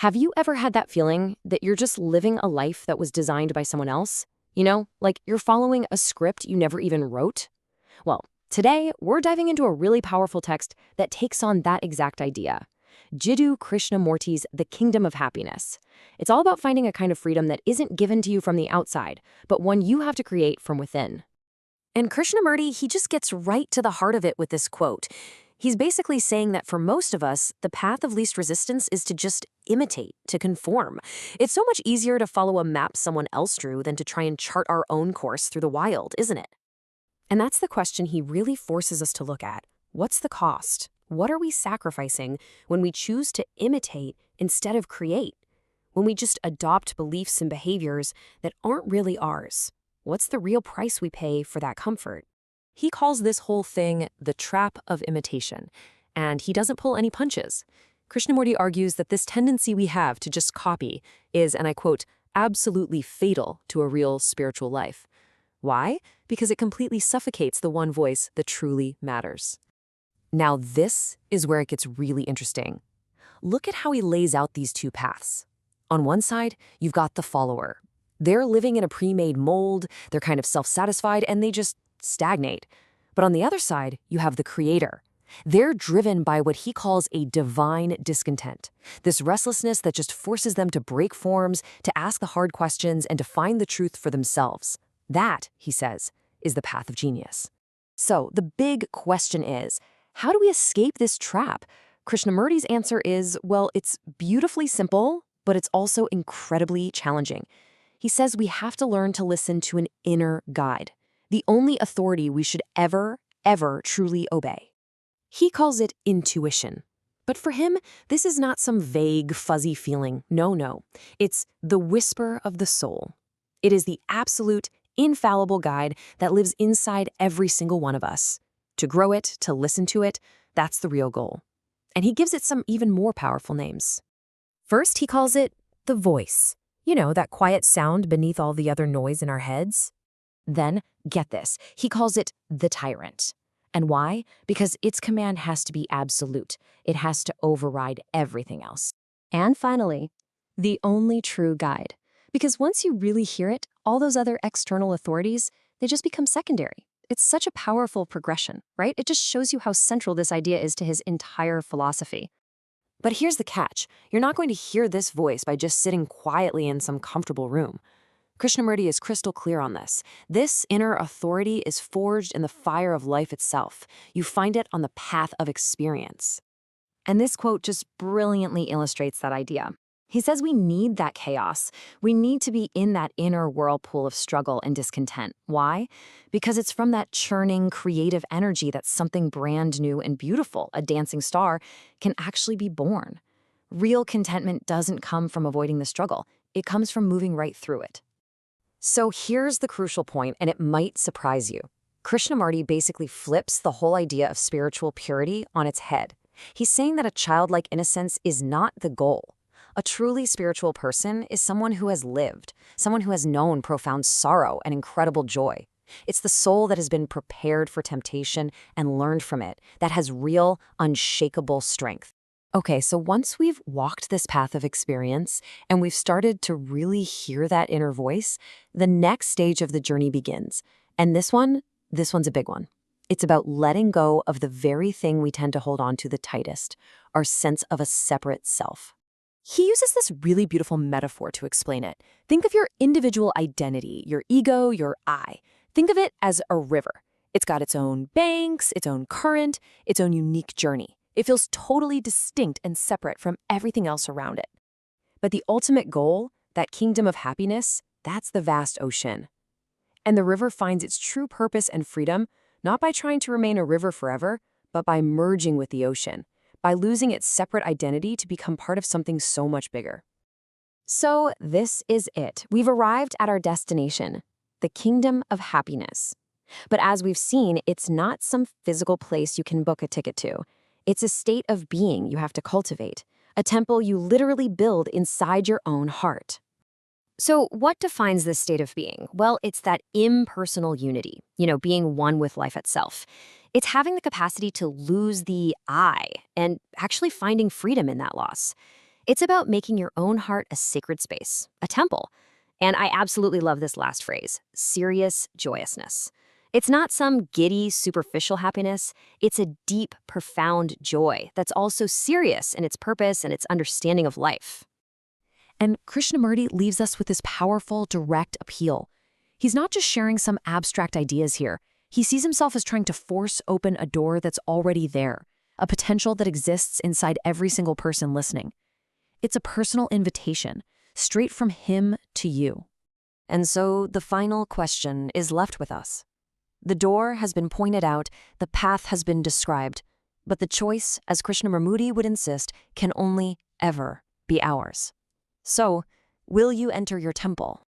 Have you ever had that feeling that you're just living a life that was designed by someone else? Like you're following a script you never even wrote? Well, today we're diving into a really powerful text that takes on that exact idea. Jiddu Krishnamurti's The Kingdom of Happiness. It's all about finding a kind of freedom that isn't given to you from the outside, but one you have to create from within. And Krishnamurti, he just gets right to the heart of it with this quote. He's basically saying that for most of us, the path of least resistance is to just imitate, to conform. It's so much easier to follow a map someone else drew than to try and chart our own course through the wild, isn't it? And that's the question he really forces us to look at. What's the cost? What are we sacrificing when we choose to imitate instead of create? When we just adopt beliefs and behaviors that aren't really ours? What's the real price we pay for that comfort? He calls this whole thing the trap of imitation, and he doesn't pull any punches. Krishnamurti argues that this tendency we have to just copy is, and I quote, absolutely fatal to a real spiritual life. Why? Because it completely suffocates the one voice that truly matters. Now this is where it gets really interesting. Look at how he lays out these two paths. On one side, you've got the follower. They're living in a pre-made mold, they're kind of self-satisfied, and they just stagnate. But on the other side, you have the creator. They're driven by what he calls a divine discontent, this restlessness that just forces them to break forms, to ask the hard questions, and to find the truth for themselves. That, he says, is the path of genius. So the big question is, how do we escape this trap? Krishnamurti's answer is, well, it's beautifully simple, but it's also incredibly challenging. He says we have to learn to listen to an inner guide, the only authority we should ever truly obey. He calls it intuition. But for him, this is not some vague, fuzzy feeling. No. It's the whisper of the soul. It is the absolute, infallible guide that lives inside every single one of us. To grow it, to listen to it, that's the real goal. And he gives it some even more powerful names. First, he calls it the voice. That quiet sound beneath all the other noise in our heads. Then, get this, he calls it the tyrant. And why? Because its command has to be absolute. It has to override everything else. And finally, the only true guide. Because once you really hear it, all those other external authorities, they just become secondary. It's such a powerful progression, right? It just shows you how central this idea is to his entire philosophy. But here's the catch. You're not going to hear this voice by just sitting quietly in some comfortable room. Krishnamurti is crystal clear on this. This inner authority is forged in the fire of life itself. You find it on the path of experience. And this quote just brilliantly illustrates that idea. He says we need that chaos. We need to be in that inner whirlpool of struggle and discontent. Why? Because it's from that churning, creative energy that something brand new and beautiful, a dancing star, can actually be born. Real contentment doesn't come from avoiding the struggle. It comes from moving right through it. So here's the crucial point, and it might surprise you. Krishnamurti basically flips the whole idea of spiritual purity on its head. He's saying that a childlike innocence is not the goal. A truly spiritual person is someone who has lived, someone who has known profound sorrow and incredible joy. It's the soul that has been prepared for temptation and learned from it, that has real, unshakable strength. Okay, so once we've walked this path of experience and we've started to really hear that inner voice, the next stage of the journey begins. And this one's a big one. It's about letting go of the very thing we tend to hold on to the tightest, our sense of a separate self. He uses this really beautiful metaphor to explain it. Think of your individual identity, your ego, your I. Think of it as a river. It's got its own banks, its own current, its own unique journey. It feels totally distinct and separate from everything else around it. But the ultimate goal, that kingdom of happiness, that's the vast ocean. And the river finds its true purpose and freedom not by trying to remain a river forever, but by merging with the ocean, by losing its separate identity to become part of something so much bigger. So this is it. We've arrived at our destination, the kingdom of happiness. But as we've seen, it's not some physical place you can book a ticket to. It's a state of being you have to cultivate, a temple you literally build inside your own heart. So what defines this state of being? Well, it's that impersonal unity, being one with life itself. It's having the capacity to lose the I and actually finding freedom in that loss. It's about making your own heart a sacred space, a temple. And I absolutely love this last phrase, serious joyousness. It's not some giddy, superficial happiness. It's a deep, profound joy that's also serious in its purpose and its understanding of life. And Krishnamurti leaves us with this powerful, direct appeal. He's not just sharing some abstract ideas here. He sees himself as trying to force open a door that's already there, a potential that exists inside every single person listening. It's a personal invitation, straight from him to you. And so the final question is left with us. The door has been pointed out, the path has been described, but the choice, as Krishnamurti would insist, can only ever be ours. So, will you enter your temple?